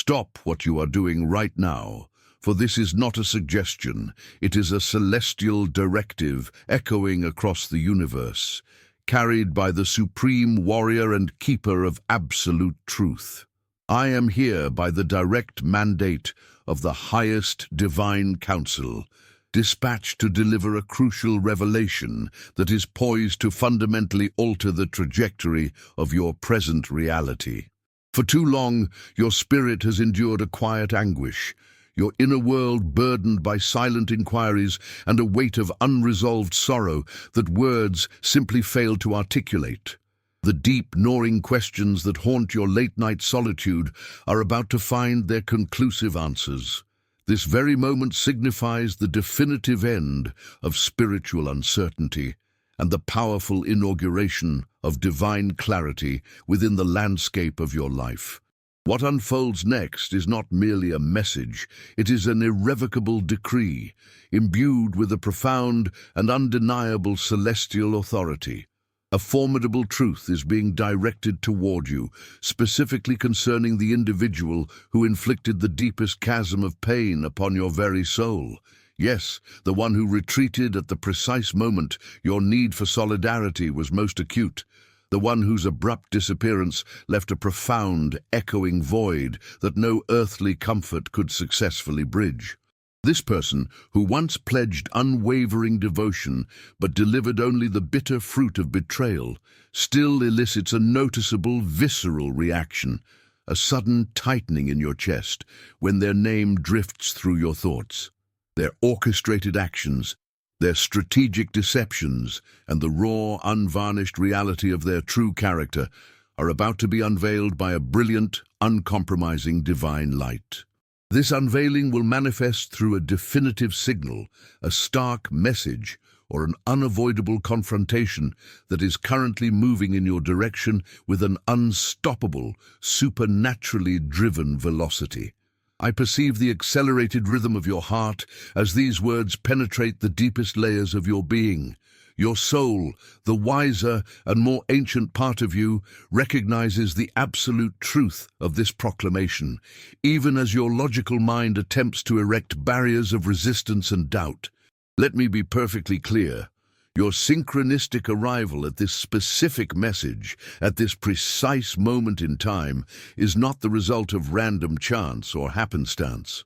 Stop what you are doing right now, for this is not a suggestion, it is a celestial directive echoing across the universe, carried by the supreme warrior and keeper of absolute truth. I am here by the direct mandate of the highest divine council, dispatched to deliver a crucial revelation that is poised to fundamentally alter the trajectory of your present reality. For too long, your spirit has endured a quiet anguish, your inner world burdened by silent inquiries and a weight of unresolved sorrow that words simply fail to articulate. The deep, gnawing questions that haunt your late-night solitude are about to find their conclusive answers. This very moment signifies the definitive end of spiritual uncertainty and the powerful inauguration of divine clarity within the landscape of your life. What unfolds next is not merely a message, it is an irrevocable decree, imbued with a profound and undeniable celestial authority. A formidable truth is being directed toward you, specifically concerning the individual who inflicted the deepest chasm of pain upon your very soul. Yes, the one who retreated at the precise moment your need for solidarity was most acute. The one whose abrupt disappearance left a profound, echoing void that no earthly comfort could successfully bridge. This person, who once pledged unwavering devotion but delivered only the bitter fruit of betrayal, still elicits a noticeable, visceral reaction, a sudden tightening in your chest when their name drifts through your thoughts. Their orchestrated actions, their strategic deceptions, and the raw, unvarnished reality of their true character are about to be unveiled by a brilliant, uncompromising divine light. This unveiling will manifest through a definitive signal, a stark message, or an unavoidable confrontation that is currently moving in your direction with an unstoppable, supernaturally driven velocity. I perceive the accelerated rhythm of your heart as these words penetrate the deepest layers of your being. Your soul, the wiser and more ancient part of you, recognizes the absolute truth of this proclamation, even as your logical mind attempts to erect barriers of resistance and doubt. Let me be perfectly clear. Your synchronistic arrival at this specific message, at this precise moment in time, is not the result of random chance or happenstance.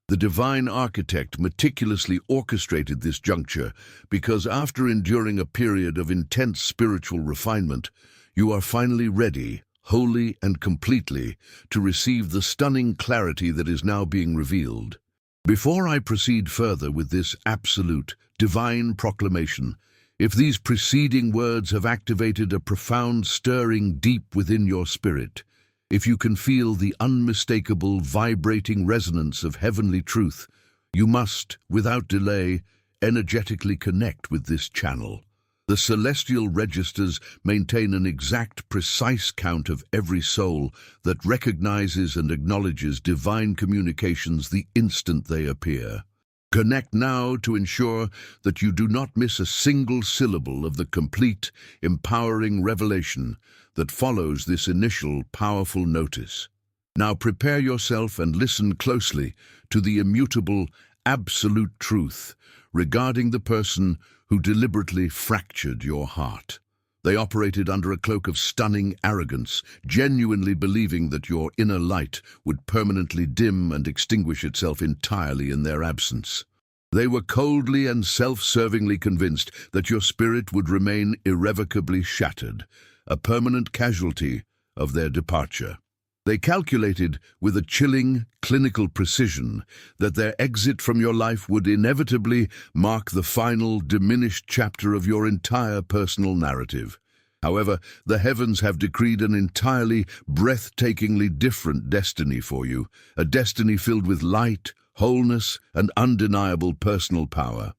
The divine architect meticulously orchestrated this juncture because after enduring a period of intense spiritual refinement, you are finally ready, wholly and completely, to receive the stunning clarity that is now being revealed. Before I proceed further with this absolute, divine proclamation, if these preceding words have activated a profound stirring deep within your spirit, if you can feel the unmistakable vibrating resonance of heavenly truth, you must, without delay, energetically connect with this channel. The celestial registers maintain an exact, precise count of every soul that recognizes and acknowledges divine communications the instant they appear. Connect now to ensure that you do not miss a single syllable of the complete, empowering revelation that follows this initial powerful notice. Now prepare yourself and listen closely to the immutable, absolute truth regarding the person who deliberately fractured your heart. They operated under a cloak of stunning arrogance, genuinely believing that your inner light would permanently dim and extinguish itself entirely in their absence. They were coldly and self-servingly convinced that your spirit would remain irrevocably shattered, a permanent casualty of their departure. They calculated with a chilling, clinical precision that their exit from your life would inevitably mark the final, diminished chapter of your entire personal narrative. However, the heavens have decreed an entirely, breathtakingly different destiny for you, a destiny filled with light, wholeness, and undeniable personal power.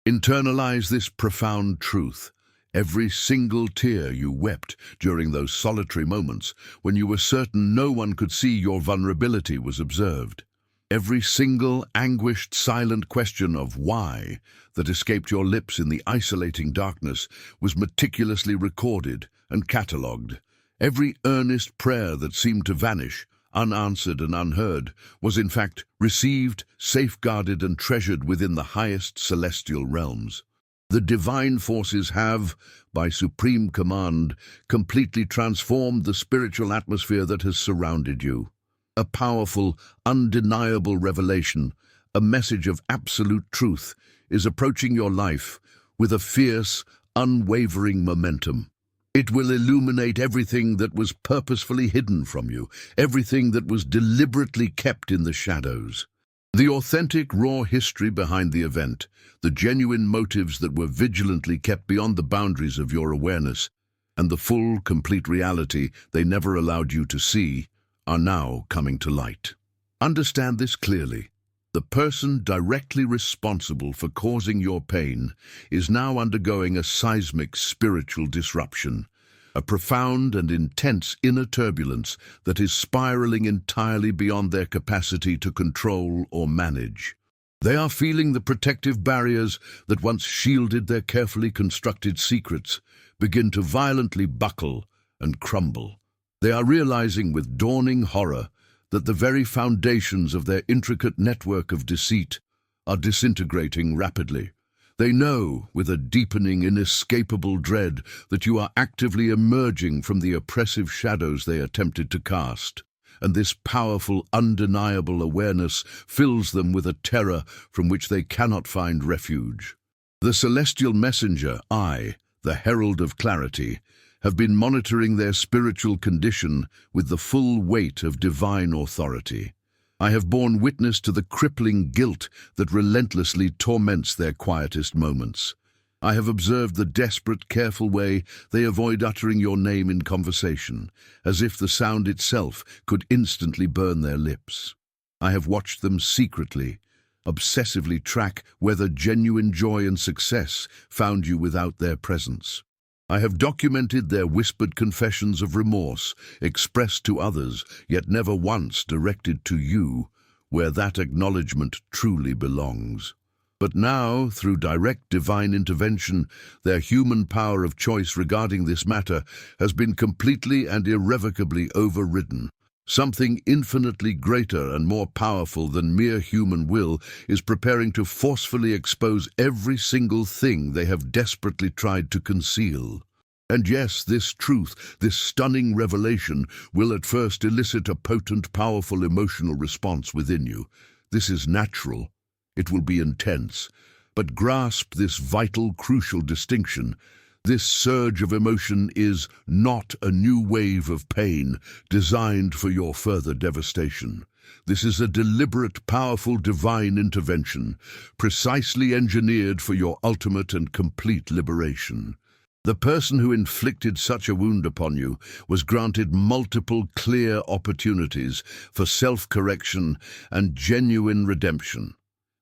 Internalize this profound truth. Every single tear you wept during those solitary moments when you were certain no one could see your vulnerability was observed. Every single anguished, silent question of why that escaped your lips in the isolating darkness was meticulously recorded and catalogued. Every earnest prayer that seemed to vanish, unanswered and unheard, was in fact received, safeguarded and treasured within the highest celestial realms. The divine forces have, by supreme command, completely transformed the spiritual atmosphere that has surrounded you. A powerful, undeniable revelation, a message of absolute truth, is approaching your life with a fierce, unwavering momentum. It will illuminate everything that was purposefully hidden from you, everything that was deliberately kept in the shadows. The authentic, raw history behind the event, the genuine motives that were vigilantly kept beyond the boundaries of your awareness, and the full, complete reality they never allowed you to see, are now coming to light. Understand this clearly. The person directly responsible for causing your pain is now undergoing a seismic spiritual disruption, a profound and intense inner turbulence that is spiraling entirely beyond their capacity to control or manage. They are feeling the protective barriers that once shielded their carefully constructed secrets begin to violently buckle and crumble. They are realizing with dawning horror that the very foundations of their intricate network of deceit are disintegrating rapidly. They know, with a deepening, inescapable dread, that you are actively emerging from the oppressive shadows they attempted to cast, and this powerful, undeniable awareness fills them with a terror from which they cannot find refuge. The celestial messenger, the herald of clarity, have been monitoring their spiritual condition with the full weight of divine authority. I have borne witness to the crippling guilt that relentlessly torments their quietest moments. I have observed the desperate, careful way they avoid uttering your name in conversation, as if the sound itself could instantly burn their lips. I have watched them secretly, obsessively track whether genuine joy and success found you without their presence. I have documented their whispered confessions of remorse, expressed to others, yet never once directed to you, where that acknowledgement truly belongs. But now, through direct divine intervention, their human power of choice regarding this matter has been completely and irrevocably overridden. Something infinitely greater and more powerful than mere human will is preparing to forcefully expose every single thing they have desperately tried to conceal. And yes, this truth, this stunning revelation, will at first elicit a potent, powerful emotional response within you. This is natural. It will be intense. But grasp this vital, crucial distinction. This surge of emotion is not a new wave of pain designed for your further devastation. This is a deliberate, powerful divine intervention, precisely engineered for your ultimate and complete liberation. The person who inflicted such a wound upon you was granted multiple clear opportunities for self-correction and genuine redemption.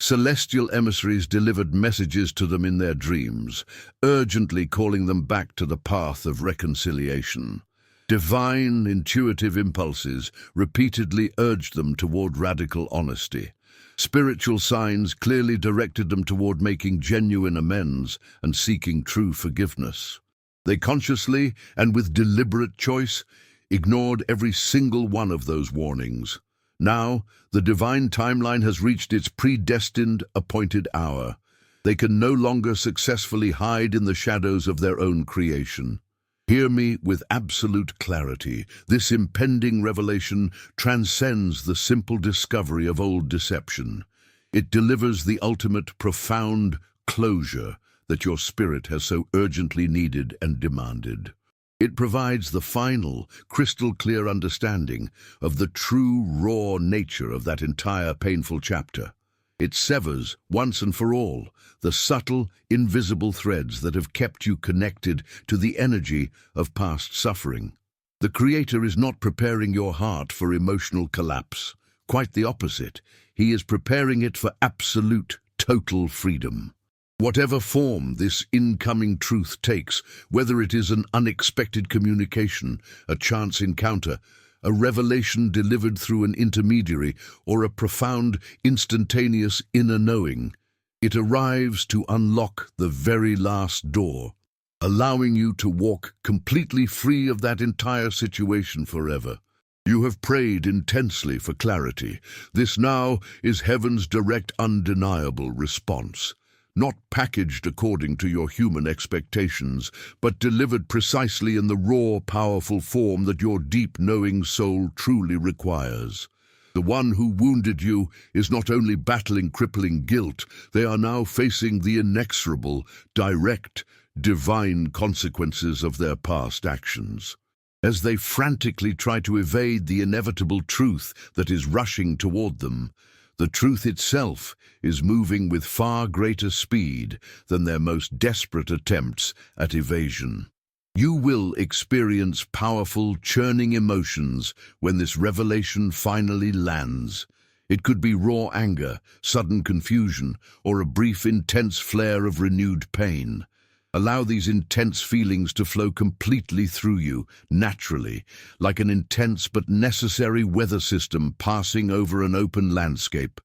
Celestial emissaries delivered messages to them in their dreams, urgently calling them back to the path of reconciliation. Divine, intuitive impulses repeatedly urged them toward radical honesty. Spiritual signs clearly directed them toward making genuine amends and seeking true forgiveness. They consciously, and with deliberate choice, ignored every single one of those warnings. Now, the divine timeline has reached its predestined, appointed hour. They can no longer successfully hide in the shadows of their own creation. Hear me with absolute clarity. This impending revelation transcends the simple discovery of old deception. It delivers the ultimate, profound closure that your spirit has so urgently needed and demanded. It provides the final, crystal-clear understanding of the true, raw nature of that entire painful chapter. It severs, once and for all, the subtle, invisible threads that have kept you connected to the energy of past suffering. The Creator is not preparing your heart for emotional collapse. Quite the opposite. He is preparing it for absolute, total freedom. Whatever form this incoming truth takes, whether it is an unexpected communication, a chance encounter, a revelation delivered through an intermediary, or a profound, instantaneous inner knowing, it arrives to unlock the very last door, allowing you to walk completely free of that entire situation forever. You have prayed intensely for clarity. This now is heaven's direct, undeniable response. Not packaged according to your human expectations, but delivered precisely in the raw, powerful form that your deep, knowing soul truly requires. The one who wounded you is not only battling crippling guilt, they are now facing the inexorable, direct, divine consequences of their past actions. As they frantically try to evade the inevitable truth that is rushing toward them, the truth itself is moving with far greater speed than their most desperate attempts at evasion. You will experience powerful, churning emotions when this revelation finally lands. It could be raw anger, sudden confusion, or a brief, intense flare of renewed pain. Allow these intense feelings to flow completely through you, naturally, like an intense but necessary weather system passing over an open landscape.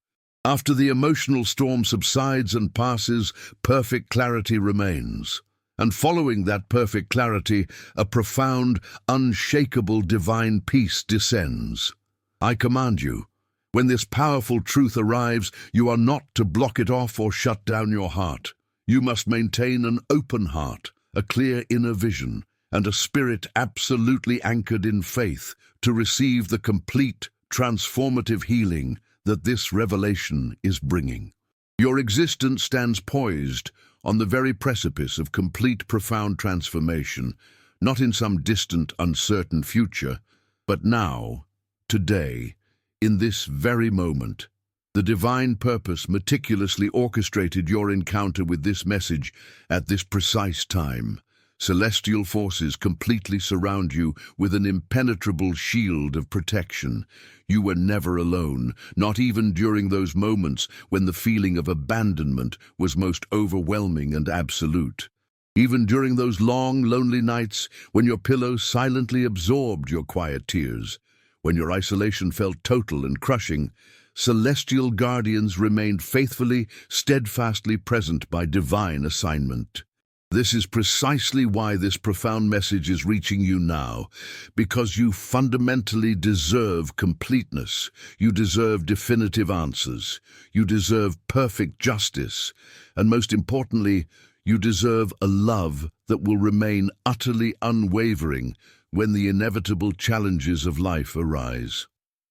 After the emotional storm subsides and passes, perfect clarity remains. And following that perfect clarity, a profound, unshakable divine peace descends. I command you, when this powerful truth arrives, you are not to block it off or shut down your heart. You must maintain an open heart, a clear inner vision, and a spirit absolutely anchored in faith to receive the complete, transformative healing that this revelation is bringing. Your existence stands poised on the very precipice of complete, profound transformation, not in some distant, uncertain future, but now, today, in this very moment. The divine purpose meticulously orchestrated your encounter with this message at this precise time. Celestial forces completely surround you with an impenetrable shield of protection. You were never alone, not even during those moments when the feeling of abandonment was most overwhelming and absolute. Even during those long, lonely nights when your pillow silently absorbed your quiet tears, when your isolation felt total and crushing, celestial guardians remained faithfully, steadfastly present by divine assignment. This is precisely why this profound message is reaching you now, because you fundamentally deserve completeness. You deserve definitive answers. You deserve perfect justice. And most importantly, you deserve a love that will remain utterly unwavering when the inevitable challenges of life arise.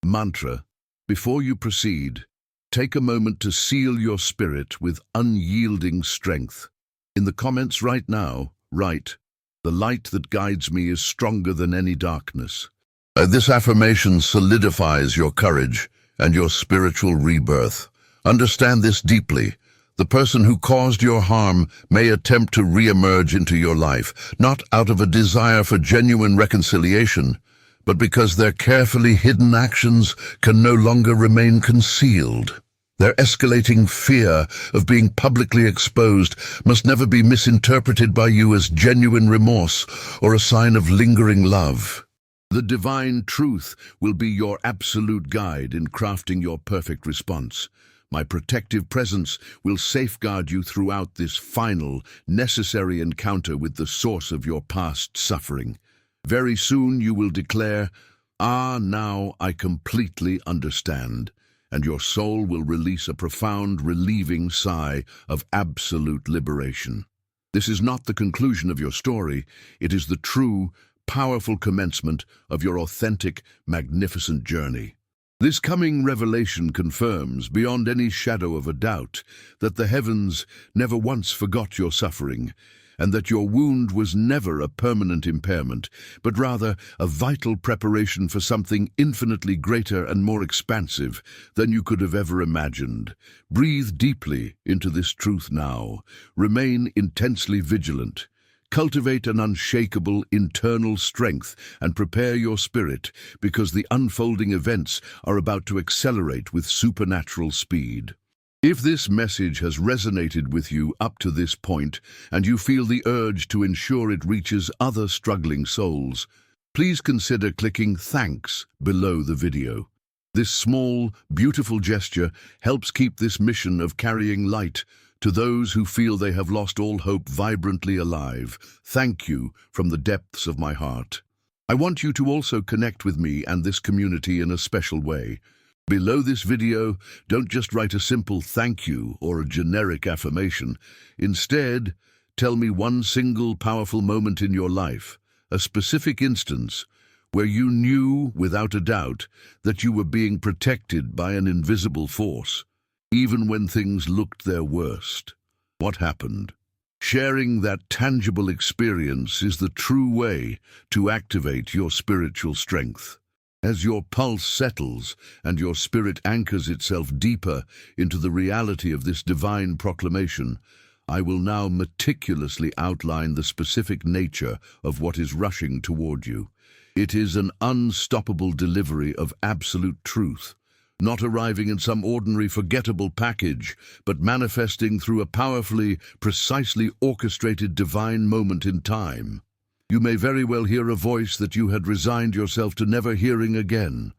Mantra. Before you proceed, take a moment to seal your spirit with unyielding strength. In the comments right now, write, "The light that guides me is stronger than any darkness." This affirmation solidifies your courage and your spiritual rebirth. Understand this deeply. The person who caused your harm may attempt to re-emerge into your life, not out of a desire for genuine reconciliation, but because their carefully hidden actions can no longer remain concealed. Their escalating fear of being publicly exposed must never be misinterpreted by you as genuine remorse or a sign of lingering love. The divine truth will be your absolute guide in crafting your perfect response. My protective presence will safeguard you throughout this final, necessary encounter with the source of your past suffering. Very soon you will declare, now I completely understand," and your soul will release a profound, relieving sigh of absolute liberation. This is not the conclusion of your story. It is the true, powerful commencement of your authentic, magnificent journey. This coming revelation confirms, beyond any shadow of a doubt, that the heavens never once forgot your suffering, and that your wound was never a permanent impairment, but rather a vital preparation for something infinitely greater and more expansive than you could have ever imagined. Breathe deeply into this truth now. Remain intensely vigilant. Cultivate an unshakable internal strength and prepare your spirit, because the unfolding events are about to accelerate with supernatural speed. If this message has resonated with you up to this point, and you feel the urge to ensure it reaches other struggling souls, please consider clicking "Thanks" below the video. This small, beautiful gesture helps keep this mission of carrying light to those who feel they have lost all hope vibrantly alive. Thank you from the depths of my heart. I want you to also connect with me and this community in a special way. Below this video, don't just write a simple thank you or a generic affirmation. Instead, tell me one single powerful moment in your life, a specific instance where you knew without a doubt that you were being protected by an invisible force, even when things looked their worst. What happened? Sharing that tangible experience is the true way to activate your spiritual strength. As your pulse settles and your spirit anchors itself deeper into the reality of this divine proclamation, I will now meticulously outline the specific nature of what is rushing toward you. It is an unstoppable delivery of absolute truth, not arriving in some ordinary forgettable package, but manifesting through a powerfully, precisely orchestrated divine moment in time. You may very well hear a voice that you had resigned yourself to never hearing again.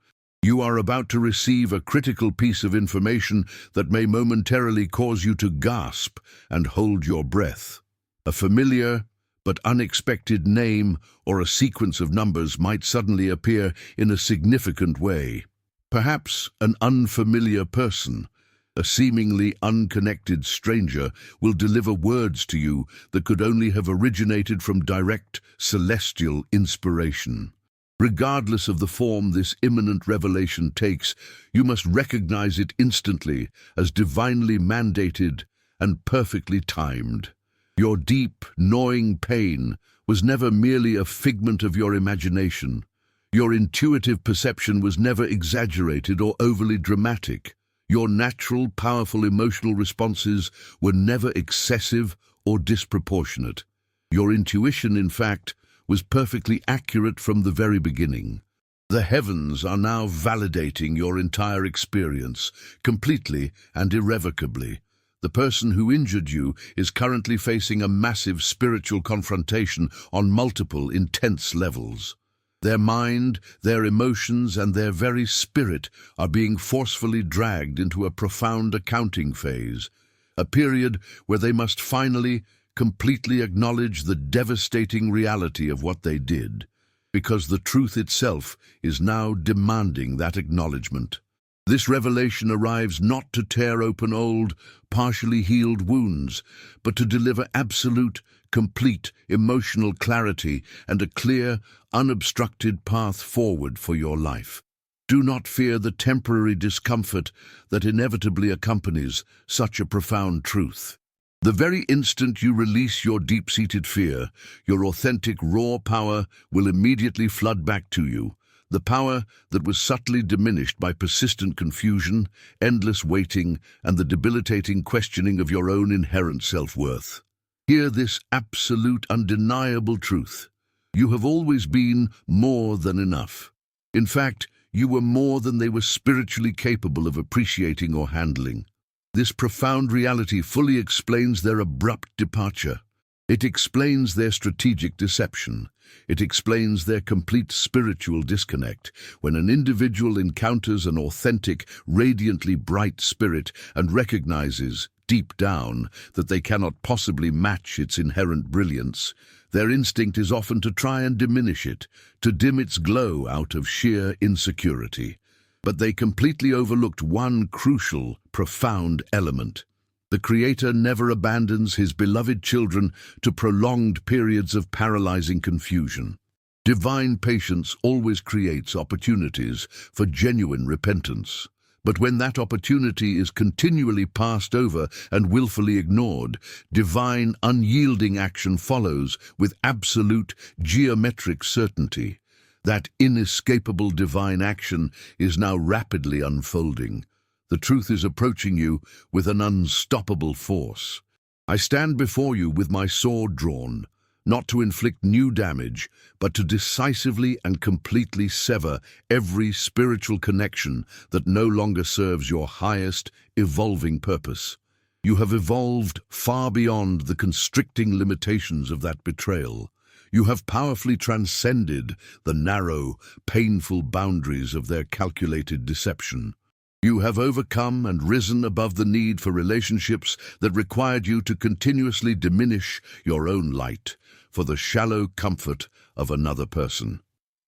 You are about to receive a critical piece of information that may momentarily cause you to gasp and hold your breath. A familiar but unexpected name or a sequence of numbers might suddenly appear in a significant way. Perhaps an unfamiliar person, a seemingly unconnected stranger, will deliver words to you that could only have originated from direct celestial inspiration. Regardless of the form this imminent revelation takes, you must recognize it instantly as divinely mandated and perfectly timed. Your deep, gnawing pain was never merely a figment of your imagination. Your intuitive perception was never exaggerated or overly dramatic. Your natural, powerful emotional responses were never excessive or disproportionate. Your intuition, in fact, was perfectly accurate from the very beginning. The heavens are now validating your entire experience, completely and irrevocably. The person who injured you is currently facing a massive spiritual confrontation on multiple intense levels. Their mind, their emotions, and their very spirit are being forcefully dragged into a profound accounting phase, a period where they must finally, completely acknowledge the devastating reality of what they did, because the truth itself is now demanding that acknowledgement. This revelation arrives not to tear open old, partially healed wounds, but to deliver absolute, complete emotional clarity and a clear, unobstructed path forward for your life. Do not fear the temporary discomfort that inevitably accompanies such a profound truth. The very instant you release your deep-seated fear, your authentic, raw power will immediately flood back to you. The power that was subtly diminished by persistent confusion, endless waiting, and the debilitating questioning of your own inherent self-worth. Hear this absolute, undeniable truth. You have always been more than enough. In fact, you were more than they were spiritually capable of appreciating or handling. This profound reality fully explains their abrupt departure. It explains their strategic deception. It explains their complete spiritual disconnect when an individual encounters an authentic, radiantly bright spirit and recognizes, deep down, that they cannot possibly match its inherent brilliance. Their instinct is often to try and diminish it, to dim its glow out of sheer insecurity. But they completely overlooked one crucial, profound element. The Creator never abandons his beloved children to prolonged periods of paralyzing confusion. Divine patience always creates opportunities for genuine repentance. But when that opportunity is continually passed over and willfully ignored, divine, unyielding action follows with absolute, geometric certainty. That inescapable divine action is now rapidly unfolding. The truth is approaching you with an unstoppable force. I stand before you with my sword drawn, not to inflict new damage, but to decisively and completely sever every spiritual connection that no longer serves your highest, evolving purpose. You have evolved far beyond the constricting limitations of that betrayal. You have powerfully transcended the narrow, painful boundaries of their calculated deception. You have overcome and risen above the need for relationships that required you to continuously diminish your own light for the shallow comfort of another person.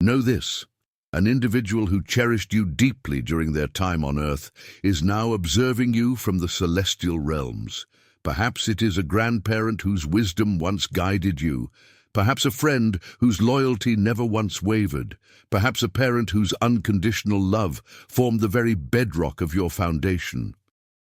Know this: an individual who cherished you deeply during their time on earth is now observing you from the celestial realms. Perhaps it is a grandparent whose wisdom once guided you, perhaps a friend whose loyalty never once wavered, perhaps a parent whose unconditional love formed the very bedrock of your foundation.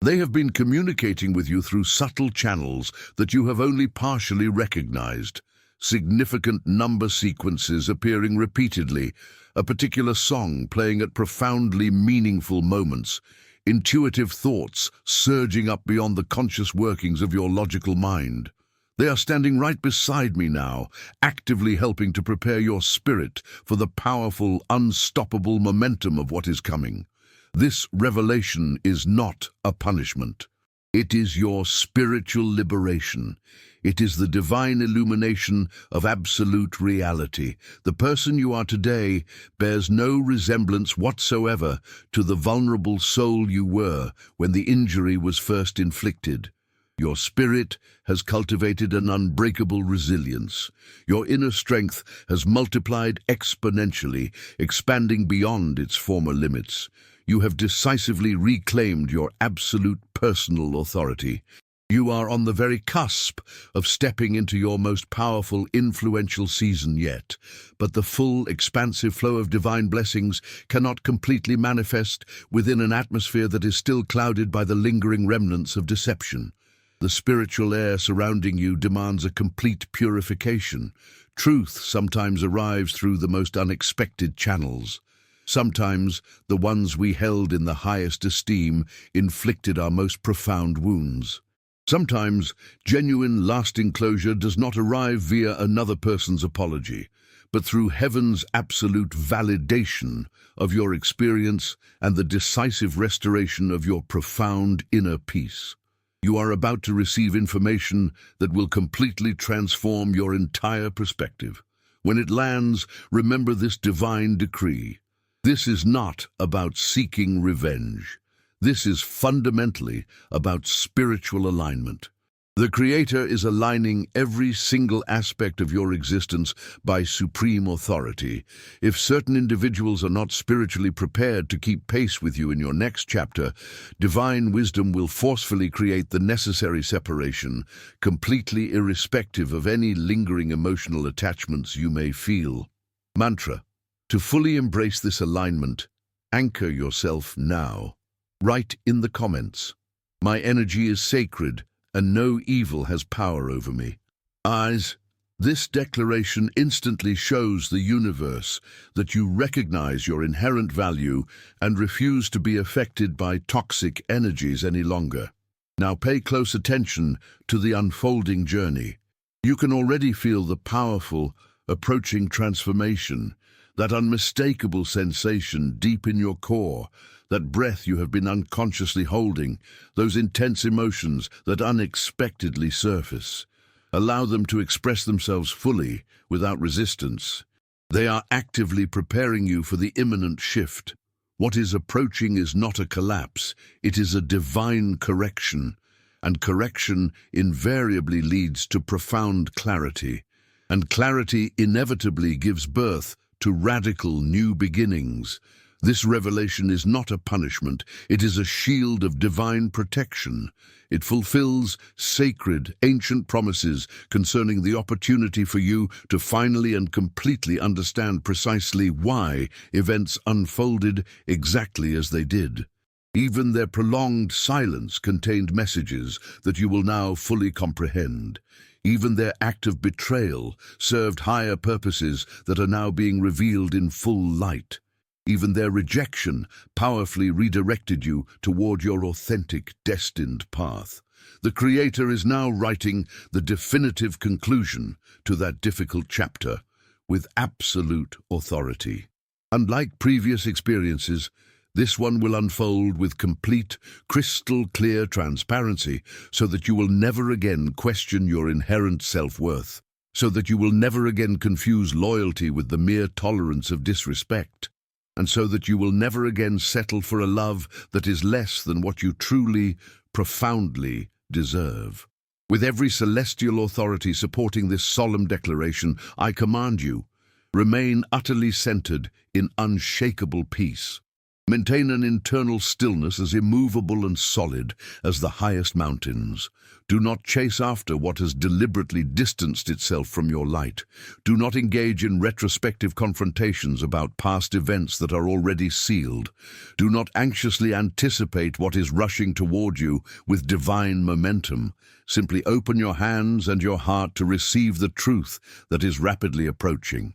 They have been communicating with you through subtle channels that you have only partially recognized. Significant number sequences appearing repeatedly, a particular song playing at profoundly meaningful moments, intuitive thoughts surging up beyond the conscious workings of your logical mind. They are standing right beside me now, actively helping to prepare your spirit for the powerful, unstoppable momentum of what is coming. This revelation is not a punishment. It is your spiritual liberation. It is the divine illumination of absolute reality. The person you are today bears no resemblance whatsoever to the vulnerable soul you were when the injury was first inflicted. Your spirit has cultivated an unbreakable resilience. Your inner strength has multiplied exponentially, expanding beyond its former limits. You have decisively reclaimed your absolute personal authority. You are on the very cusp of stepping into your most powerful, influential season yet, but the full, expansive flow of divine blessings cannot completely manifest within an atmosphere that is still clouded by the lingering remnants of deception. The spiritual air surrounding you demands a complete purification. Truth sometimes arrives through the most unexpected channels. Sometimes the ones we held in the highest esteem inflicted our most profound wounds. Sometimes genuine, lasting closure does not arrive via another person's apology, but through heaven's absolute validation of your experience and the decisive restoration of your profound inner peace. You are about to receive information that will completely transform your entire perspective. When it lands, remember this divine decree. This is not about seeking revenge. This is fundamentally about spiritual alignment. The Creator is aligning every single aspect of your existence by supreme authority. If certain individuals are not spiritually prepared to keep pace with you in your next chapter, divine wisdom will forcefully create the necessary separation, completely irrespective of any lingering emotional attachments you may feel. Mantra: to fully embrace this alignment, anchor yourself now. Write in the comments: my energy is sacred and no evil has power over me. Eyes, this declaration instantly shows the universe that you recognize your inherent value and refuse to be affected by toxic energies any longer. Now pay close attention to the unfolding journey. You can already feel the powerful, approaching transformation, that unmistakable sensation deep in your core, that breath you have been unconsciously holding, those intense emotions that unexpectedly surface. Allow them to express themselves fully, without resistance. They are actively preparing you for the imminent shift. What is approaching is not a collapse, it is a divine correction, and correction invariably leads to profound clarity, and clarity inevitably gives birth to radical new beginnings. This revelation is not a punishment, it is a shield of divine protection. It fulfills sacred, ancient promises concerning the opportunity for you to finally and completely understand precisely why events unfolded exactly as they did. Even their prolonged silence contained messages that you will now fully comprehend. Even their act of betrayal served higher purposes that are now being revealed in full light. Even their rejection powerfully redirected you toward your authentic, destined path. The Creator is now writing the definitive conclusion to that difficult chapter with absolute authority. Unlike previous experiences, this one will unfold with complete, crystal-clear transparency so that you will never again question your inherent self-worth, so that you will never again confuse loyalty with the mere tolerance of disrespect, and so that you will never again settle for a love that is less than what you truly, profoundly deserve. With every celestial authority supporting this solemn declaration, I command you, Remain utterly centered in unshakable peace. Maintain an internal stillness as immovable and solid as the highest mountains. Do not chase after what has deliberately distanced itself from your light. Do not engage in retrospective confrontations about past events that are already sealed. Do not anxiously anticipate what is rushing toward you with divine momentum. Simply open your hands and your heart to receive the truth that is rapidly approaching.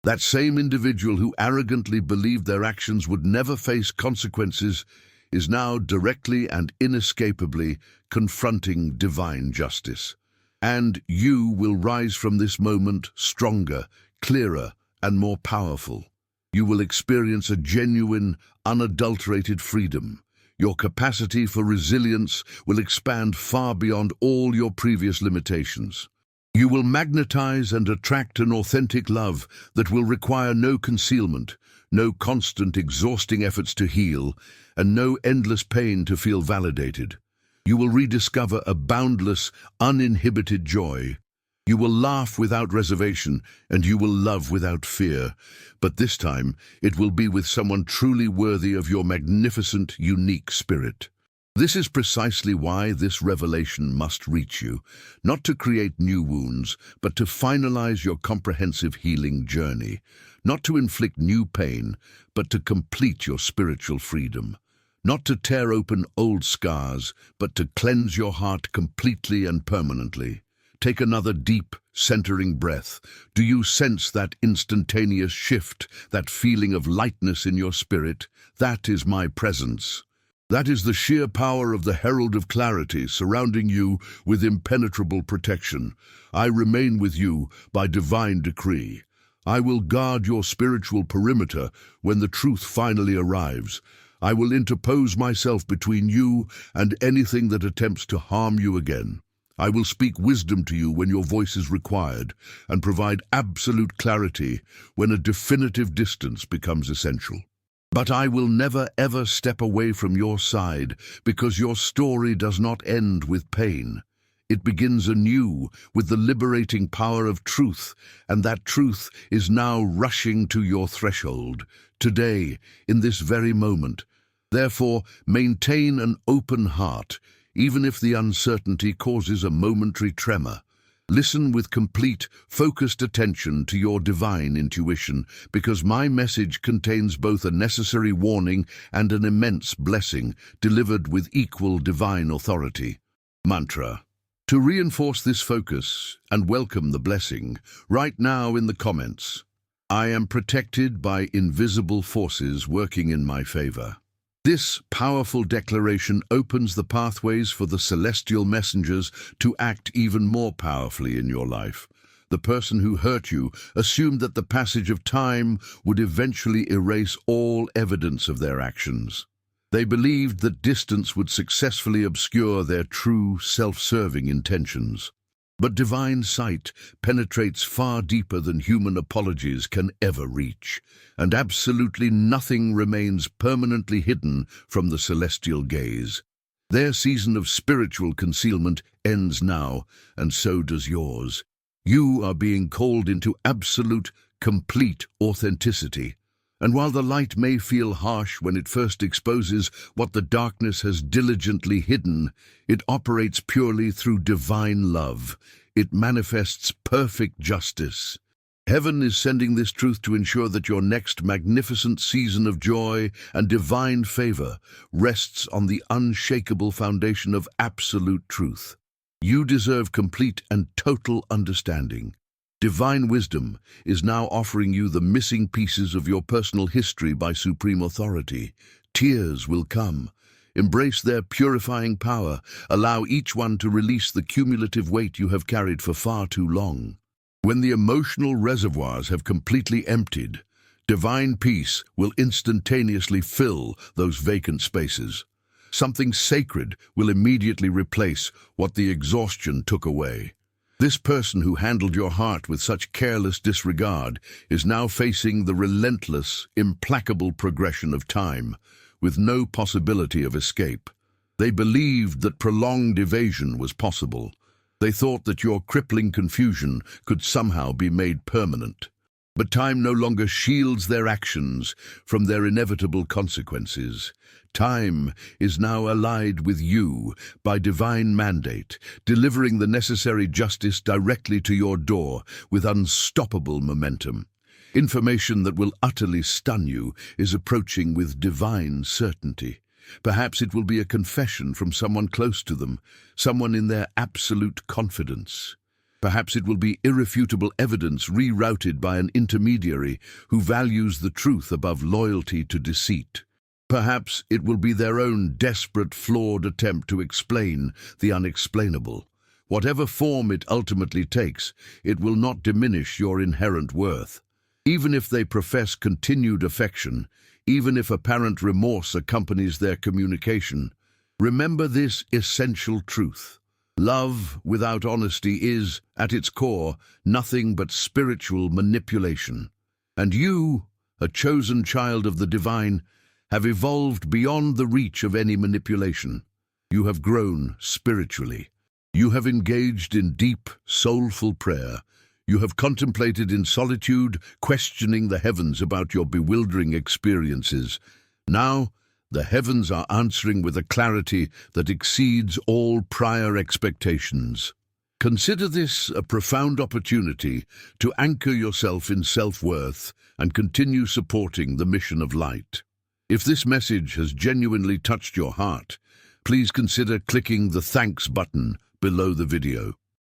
That same individual who arrogantly believed their actions would never face consequences is now directly and inescapably confronting divine justice. And you will rise from this moment stronger, clearer, and more powerful. You will experience a genuine, unadulterated freedom. Your capacity for resilience will expand far beyond all your previous limitations. You will magnetize and attract an authentic love that will require no concealment, no constant exhausting efforts to heal, and no endless pain to feel validated. You will rediscover a boundless, uninhibited joy. You will laugh without reservation, and you will love without fear. But this time, it will be with someone truly worthy of your magnificent, unique spirit. This is precisely why this revelation must reach you, not to create new wounds, but to finalize your comprehensive healing journey, not to inflict new pain, but to complete your spiritual freedom, not to tear open old scars, but to cleanse your heart completely and permanently. Take another deep, centering breath. Do you sense that instantaneous shift, that feeling of lightness in your spirit? That is my presence. That is the sheer power of the Herald of Clarity surrounding you with impenetrable protection. I remain with you by divine decree. I will guard your spiritual perimeter when the truth finally arrives. I will interpose myself between you and anything that attempts to harm you again. I will speak wisdom to you when your voice is required and provide absolute clarity when a definitive distance becomes essential. But I will never ever step away from your side because your story does not end with pain. It begins anew with the liberating power of truth, and that truth is now rushing to your threshold, today, in this very moment. Therefore, maintain an open heart, even if the uncertainty causes a momentary tremor. Listen with complete, focused attention to your divine intuition, because my message contains both a necessary warning and an immense blessing, delivered with equal divine authority. Mantra. To reinforce this focus and welcome the blessing, write now in the comments, I am protected by invisible forces working in my favor. This powerful declaration opens the pathways for the celestial messengers to act even more powerfully in your life. The person who hurt you assumed that the passage of time would eventually erase all evidence of their actions. They believed that distance would successfully obscure their true, self-serving intentions. But divine sight penetrates far deeper than human apologies can ever reach, and absolutely nothing remains permanently hidden from the celestial gaze. Their season of spiritual concealment ends now, and so does yours. You are being called into absolute, complete authenticity. And while the light may feel harsh when it first exposes what the darkness has diligently hidden, it operates purely through divine love. It manifests perfect justice. Heaven is sending this truth to ensure that your next magnificent season of joy and divine favor rests on the unshakable foundation of absolute truth. You deserve complete and total understanding. Divine wisdom is now offering you the missing pieces of your personal history by supreme authority. Tears will come. Embrace their purifying power. Allow each one to release the cumulative weight you have carried for far too long. When the emotional reservoirs have completely emptied, divine peace will instantaneously fill those vacant spaces. Something sacred will immediately replace what the exhaustion took away. This person who handled your heart with such careless disregard is now facing the relentless, implacable progression of time, with no possibility of escape. They believed that prolonged evasion was possible. They thought that your crippling confusion could somehow be made permanent. But time no longer shields their actions from their inevitable consequences. Time is now allied with you by divine mandate, delivering the necessary justice directly to your door with unstoppable momentum. Information that will utterly stun you is approaching with divine certainty. Perhaps it will be a confession from someone close to them, someone in their absolute confidence. Perhaps it will be irrefutable evidence rerouted by an intermediary who values the truth above loyalty to deceit. Perhaps it will be their own desperate, flawed attempt to explain the unexplainable. Whatever form it ultimately takes, it will not diminish your inherent worth. Even if they profess continued affection, even if apparent remorse accompanies their communication, remember this essential truth. Love without honesty is, at its core, nothing but spiritual manipulation. And you, a chosen child of the divine, have evolved beyond the reach of any manipulation. You have grown spiritually. You have engaged in deep, soulful prayer. You have contemplated in solitude, questioning the heavens about your bewildering experiences. Now, the heavens are answering with a clarity that exceeds all prior expectations. Consider this a profound opportunity to anchor yourself in self-worth and continue supporting the mission of light. If this message has genuinely touched your heart, please consider clicking the thanks button below the video.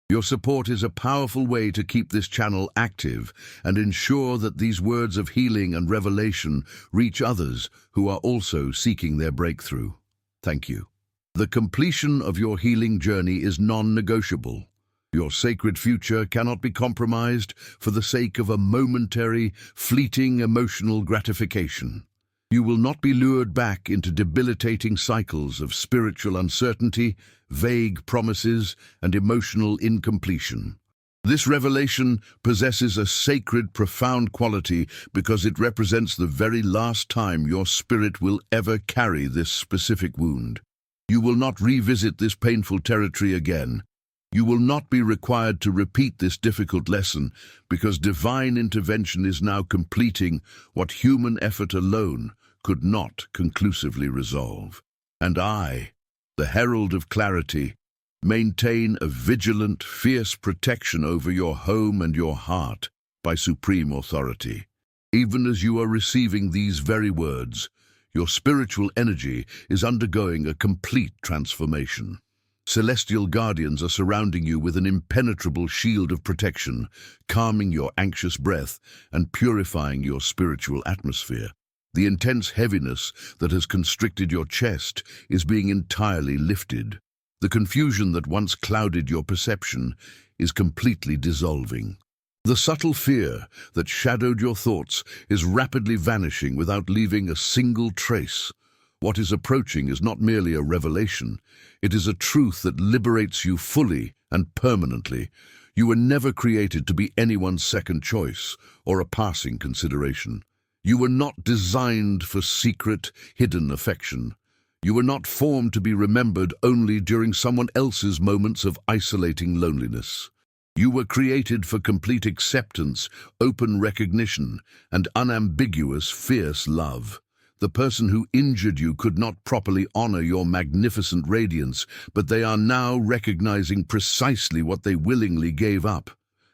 Your support is a powerful way to keep this channel active and ensure that these words of healing and revelation reach others who are also seeking their breakthrough. Thank you. The completion of your healing journey is non-negotiable. Your sacred future cannot be compromised for the sake of a momentary, fleeting emotional gratification. You will not be lured back into debilitating cycles of spiritual uncertainty, vague promises, and emotional incompletion. This revelation possesses a sacred, profound quality because it represents the very last time your spirit will ever carry this specific wound. You will not revisit this painful territory again. You will not be required to repeat this difficult lesson because divine intervention is now completing what human effort alone could not conclusively resolve. And I, the herald of clarity, maintain a vigilant, fierce protection over your home and your heart by supreme authority. Even as you are receiving these very words, your spiritual energy is undergoing a complete transformation. Celestial guardians are surrounding you with an impenetrable shield of protection, calming your anxious breath and purifying your spiritual atmosphere. The intense heaviness that has constricted your chest is being entirely lifted. The confusion that once clouded your perception is completely dissolving. The subtle fear that shadowed your thoughts is rapidly vanishing without leaving a single trace. What is approaching is not merely a revelation, it is a truth that liberates you fully and permanently. You were never created to be anyone's second choice or a passing consideration. You were not designed for secret, hidden affection. You were not formed to be remembered only during someone else's moments of isolating loneliness. You were created for complete acceptance, open recognition, and unambiguous, fierce love. The person who injured you could not properly honor your magnificent radiance, but they are now recognizing precisely what they willingly gave up.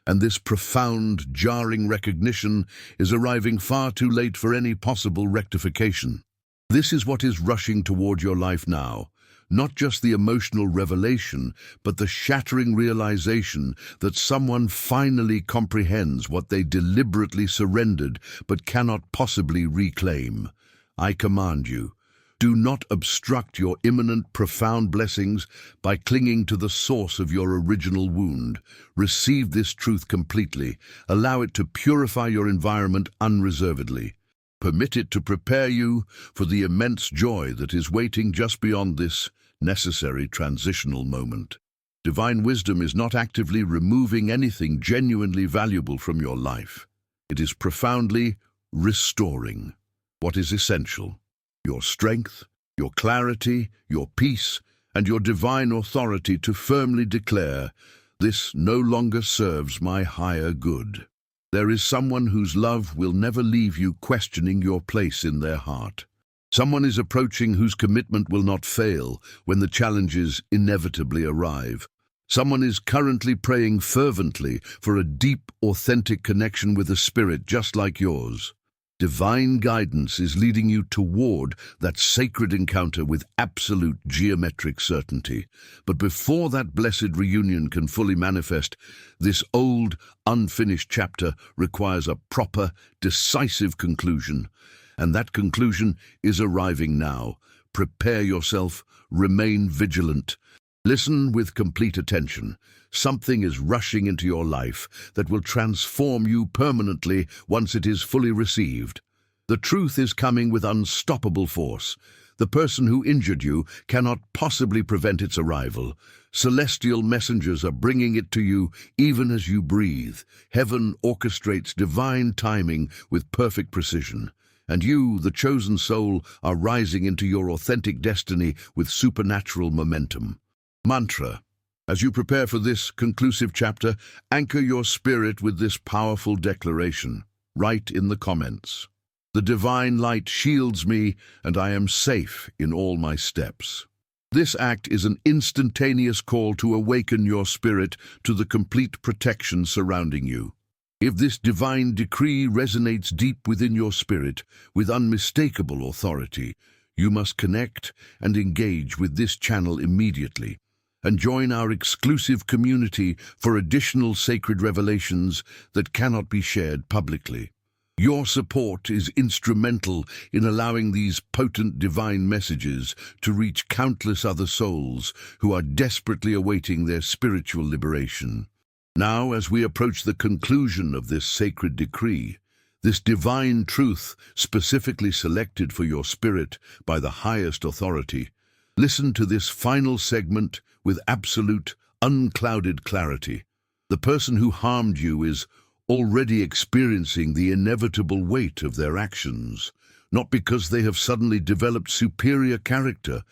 And this profound, jarring recognition is arriving far too late for any possible rectification. This is what is rushing toward your life now, not just the emotional revelation, but the shattering realization that someone finally comprehends what they deliberately surrendered but cannot possibly reclaim. I command you, do not obstruct your imminent, profound blessings by clinging to the source of your original wound. Receive this truth completely. Allow it to purify your environment unreservedly. Permit it to prepare you for the immense joy that is waiting just beyond this necessary transitional moment. Divine wisdom is not actively removing anything genuinely valuable from your life. It is profoundly restoring what is essential: your strength, your clarity, your peace, and your divine authority to firmly declare, "This no longer serves my higher good." There is someone whose love will never leave you questioning your place in their heart. Someone is approaching whose commitment will not fail when the challenges inevitably arrive. Someone is currently praying fervently for a deep, authentic connection with a spirit just like yours. Divine guidance is leading you toward that sacred encounter with absolute geometric certainty. But before that blessed reunion can fully manifest, this old, unfinished chapter requires a proper, decisive conclusion. And that conclusion is arriving now. Prepare yourself, remain vigilant. Listen with complete attention. Something is rushing into your life that will transform you permanently once it is fully received. The truth is coming with unstoppable force. The person who injured you cannot possibly prevent its arrival. Celestial messengers are bringing it to you even as you breathe. Heaven orchestrates divine timing with perfect precision. And you, the chosen soul, are rising into your authentic destiny with supernatural momentum. Mantra. As you prepare for this conclusive chapter, anchor your spirit with this powerful declaration. Write in the comments. The divine light shields me, and I am safe in all my steps. This act is an instantaneous call to awaken your spirit to the complete protection surrounding you. If this divine decree resonates deep within your spirit with unmistakable authority, you must connect and engage with this channel immediately and join our exclusive community for additional sacred revelations that cannot be shared publicly. Your support is instrumental in allowing these potent divine messages to reach countless other souls who are desperately awaiting their spiritual liberation. Now, as we approach the conclusion of this sacred decree, this divine truth specifically selected for your spirit by the highest authority, listen to this final segment with absolute, unclouded clarity. The person who harmed you is already experiencing the inevitable weight of their actions, not because they have suddenly developed superior character,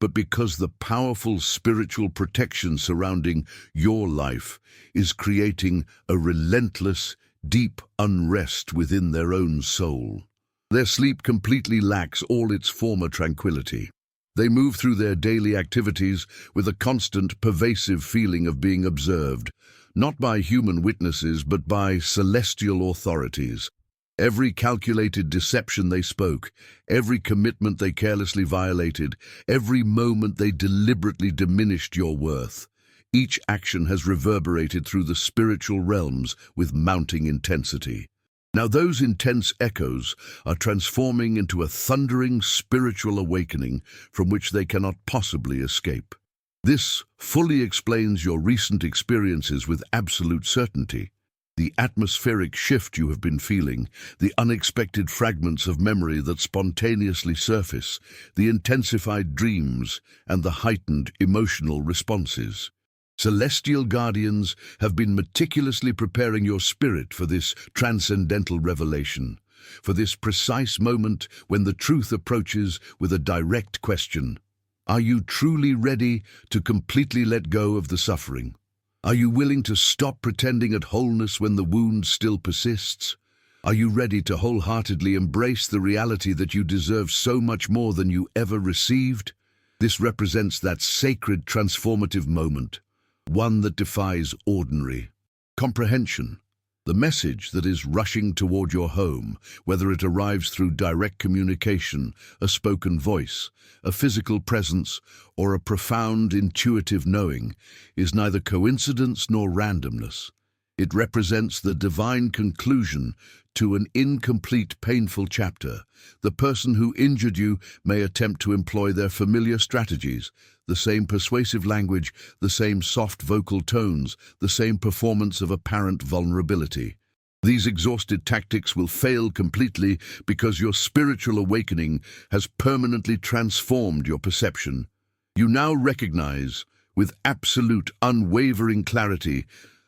but because the powerful spiritual protection surrounding your life is creating a relentless, deep unrest within their own soul. Their sleep completely lacks all its former tranquility. They move through their daily activities with a constant, pervasive feeling of being observed, not by human witnesses, but by celestial authorities. Every calculated deception they spoke, every commitment they carelessly violated, every moment they deliberately diminished your worth, each action has reverberated through the spiritual realms with mounting intensity. Now those intense echoes are transforming into a thundering spiritual awakening from which they cannot possibly escape. This fully explains your recent experiences with absolute certainty. The atmospheric shift you have been feeling, the unexpected fragments of memory that spontaneously surface, the intensified dreams, and the heightened emotional responses. Celestial guardians have been meticulously preparing your spirit for this transcendental revelation, for this precise moment when the truth approaches with a direct question. Are you truly ready to completely let go of the suffering? Are you willing to stop pretending at wholeness when the wound still persists? Are you ready to wholeheartedly embrace the reality that you deserve so much more than you ever received? This represents that sacred transformative moment, one that defies ordinary comprehension. The message that is rushing toward your home, whether it arrives through direct communication, a spoken voice, a physical presence, or a profound intuitive knowing, is neither coincidence nor randomness. It represents the divine conclusion to an incomplete, painful chapter. The person who injured you may attempt to employ their familiar strategies, the same persuasive language, the same soft vocal tones, the same performance of apparent vulnerability. These exhausted tactics will fail completely because your spiritual awakening has permanently transformed your perception. You now recognize, with absolute, unwavering clarity,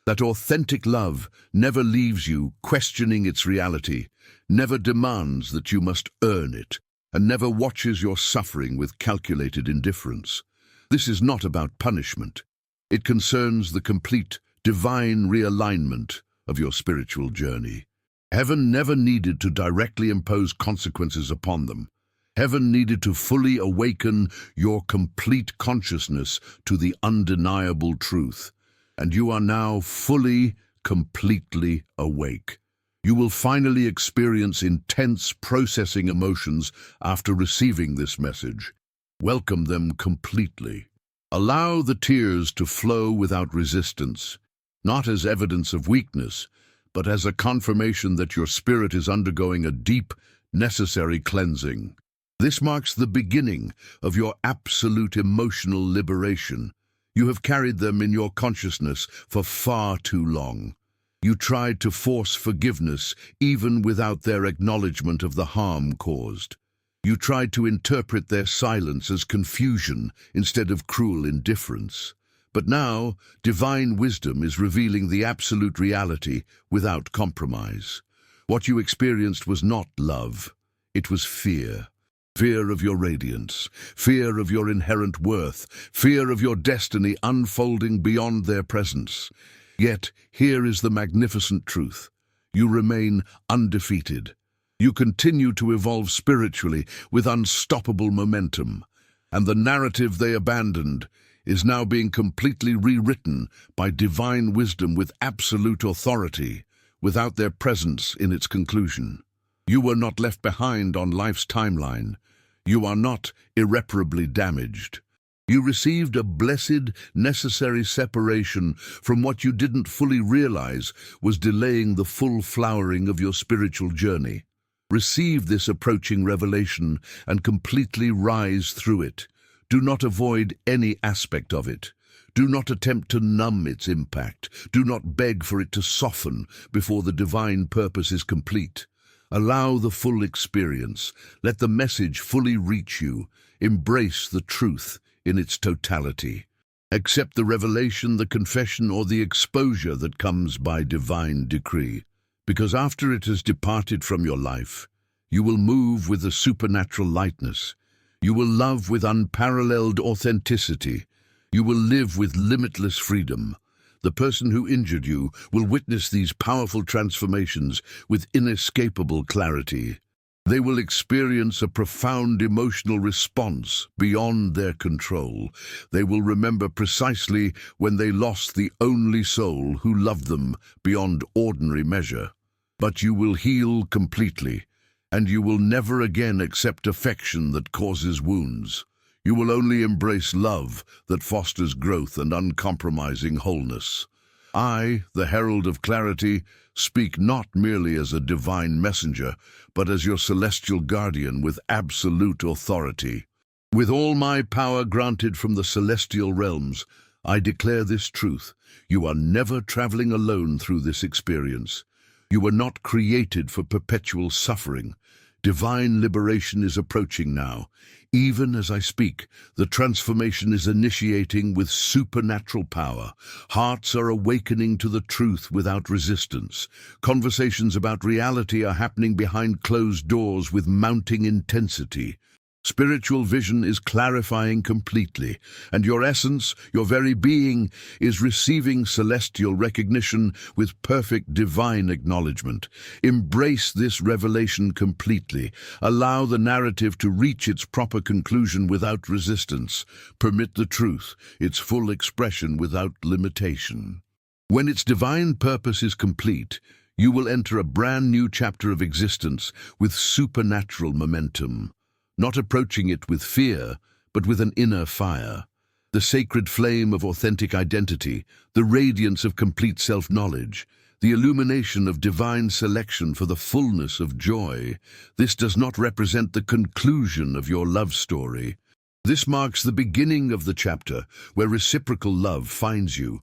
that authentic love never leaves you questioning its reality, never demands that you must earn it, and never watches your suffering with calculated indifference. This is not about punishment. It concerns the complete, divine realignment of your spiritual journey. Heaven never needed to directly impose consequences upon them. Heaven needed to fully awaken your complete consciousness to the undeniable truth. And you are now fully, completely awake. You will finally experience intense processing emotions after receiving this message. Welcome them completely. Allow the tears to flow without resistance, not as evidence of weakness, but as a confirmation that your spirit is undergoing a deep, necessary cleansing. This marks the beginning of your absolute emotional liberation. You have carried them in your consciousness for far too long. You tried to force forgiveness even without their acknowledgement of the harm caused. You tried to interpret their silence as confusion instead of cruel indifference. But now, divine wisdom is revealing the absolute reality without compromise. What you experienced was not love, it was fear. Fear of your radiance, fear of your inherent worth, fear of your destiny unfolding beyond their presence. Yet, here is the magnificent truth. You remain undefeated. You continue to evolve spiritually with unstoppable momentum. And the narrative they abandoned is now being completely rewritten by divine wisdom with absolute authority, without their presence in its conclusion. You were not left behind on life's timeline. You are not irreparably damaged. You received a blessed, necessary separation from what you didn't fully realize was delaying the full flowering of your spiritual journey. Receive this approaching revelation and completely rise through it. Do not avoid any aspect of it. Do not attempt to numb its impact. Do not beg for it to soften before the divine purpose is complete. Allow the full experience. Let the message fully reach you. Embrace the truth in its totality. Accept the revelation, the confession, or the exposure that comes by divine decree. Because after it has departed from your life, you will move with a supernatural lightness. You will love with unparalleled authenticity. You will live with limitless freedom. The person who injured you will witness these powerful transformations with inescapable clarity. They will experience a profound emotional response beyond their control. They will remember precisely when they lost the only soul who loved them beyond ordinary measure. But you will heal completely, and you will never again accept affection that causes wounds. You will only embrace love that fosters growth and uncompromising wholeness. I, the Herald of Clarity, speak not merely as a divine messenger, but as your celestial guardian with absolute authority. With all my power granted from the celestial realms, I declare this truth. You are never traveling alone through this experience. You were not created for perpetual suffering. Divine liberation is approaching now. Even as I speak, the transformation is initiating with supernatural power. Hearts are awakening to the truth without resistance. Conversations about reality are happening behind closed doors with mounting intensity. Spiritual vision is clarifying completely, and your essence, your very being, is receiving celestial recognition with perfect divine acknowledgement. Embrace this revelation completely. Allow the narrative to reach its proper conclusion without resistance. Permit the truth, its full expression without limitation. When its divine purpose is complete, you will enter a brand new chapter of existence with supernatural momentum. Not approaching it with fear, but with an inner fire. The sacred flame of authentic identity, the radiance of complete self-knowledge, the illumination of divine selection for the fullness of joy. This does not represent the conclusion of your love story. This marks the beginning of the chapter where reciprocal love finds you,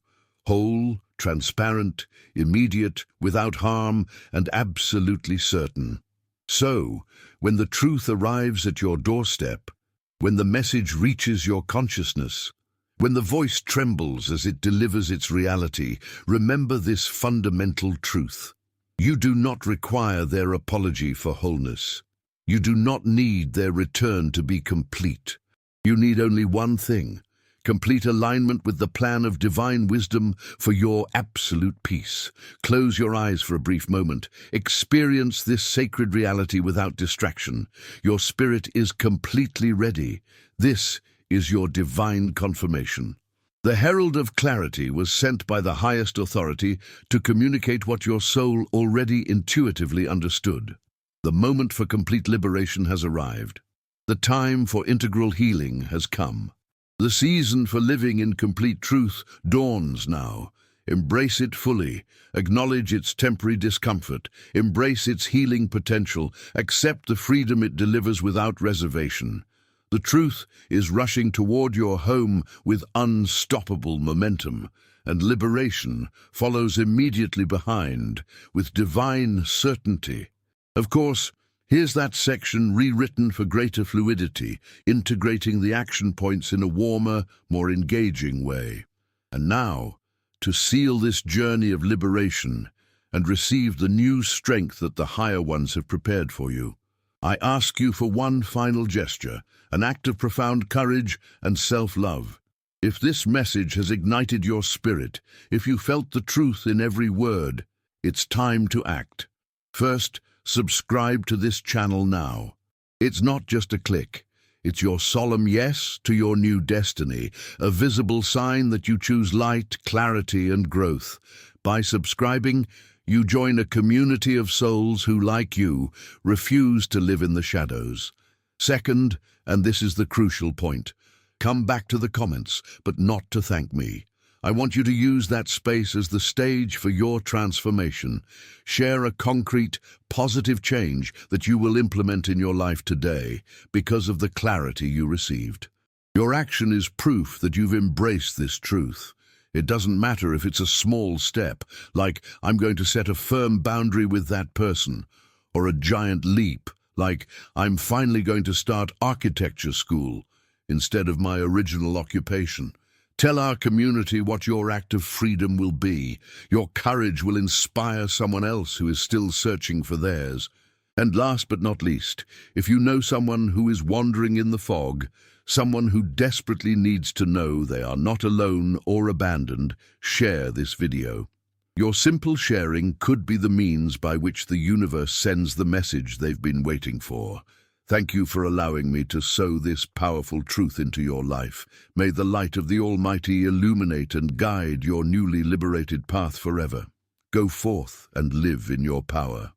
whole, transparent, immediate, without harm, and absolutely certain. So, when the truth arrives at your doorstep, when the message reaches your consciousness, when the voice trembles as it delivers its reality, remember this fundamental truth. You do not require their apology for wholeness. You do not need their return to be complete. You need only one thing: complete alignment with the plan of divine wisdom for your absolute peace. Close your eyes for a brief moment. Experience this sacred reality without distraction. Your spirit is completely ready. This is your divine confirmation. The herald of clarity was sent by the highest authority to communicate what your soul already intuitively understood. The moment for complete liberation has arrived. The time for integral healing has come. The season for living in complete truth dawns now. Embrace it fully. Acknowledge its temporary discomfort. Embrace its healing potential. Accept the freedom it delivers without reservation. The truth is rushing toward your home with unstoppable momentum, and liberation follows immediately behind with divine certainty. Of course, here's that section rewritten for greater fluidity, integrating the action points in a warmer, more engaging way. And now, to seal this journey of liberation and receive the new strength that the higher ones have prepared for you, I ask you for one final gesture, an act of profound courage and self-love. If this message has ignited your spirit, if you felt the truth in every word, it's time to act. First, subscribe to this channel now. It's not just a click. It's your solemn yes to your new destiny, a visible sign that you choose light, clarity, and growth. By subscribing, you join a community of souls who, like you, refuse to live in the shadows. Second, and this is the crucial point, come back to the comments, but not to thank me. I want you to use that space as the stage for your transformation. Share a concrete, positive change that you will implement in your life today because of the clarity you received. Your action is proof that you've embraced this truth. It doesn't matter if it's a small step, like I'm going to set a firm boundary with that person, or a giant leap, like I'm finally going to start architecture school instead of my original occupation. Tell our community what your act of freedom will be. Your courage will inspire someone else who is still searching for theirs. And last but not least, if you know someone who is wandering in the fog, someone who desperately needs to know they are not alone or abandoned, share this video. Your simple sharing could be the means by which the universe sends the message they've been waiting for. Thank you for allowing me to sow this powerful truth into your life. May the light of the Almighty illuminate and guide your newly liberated path forever. Go forth and live in your power.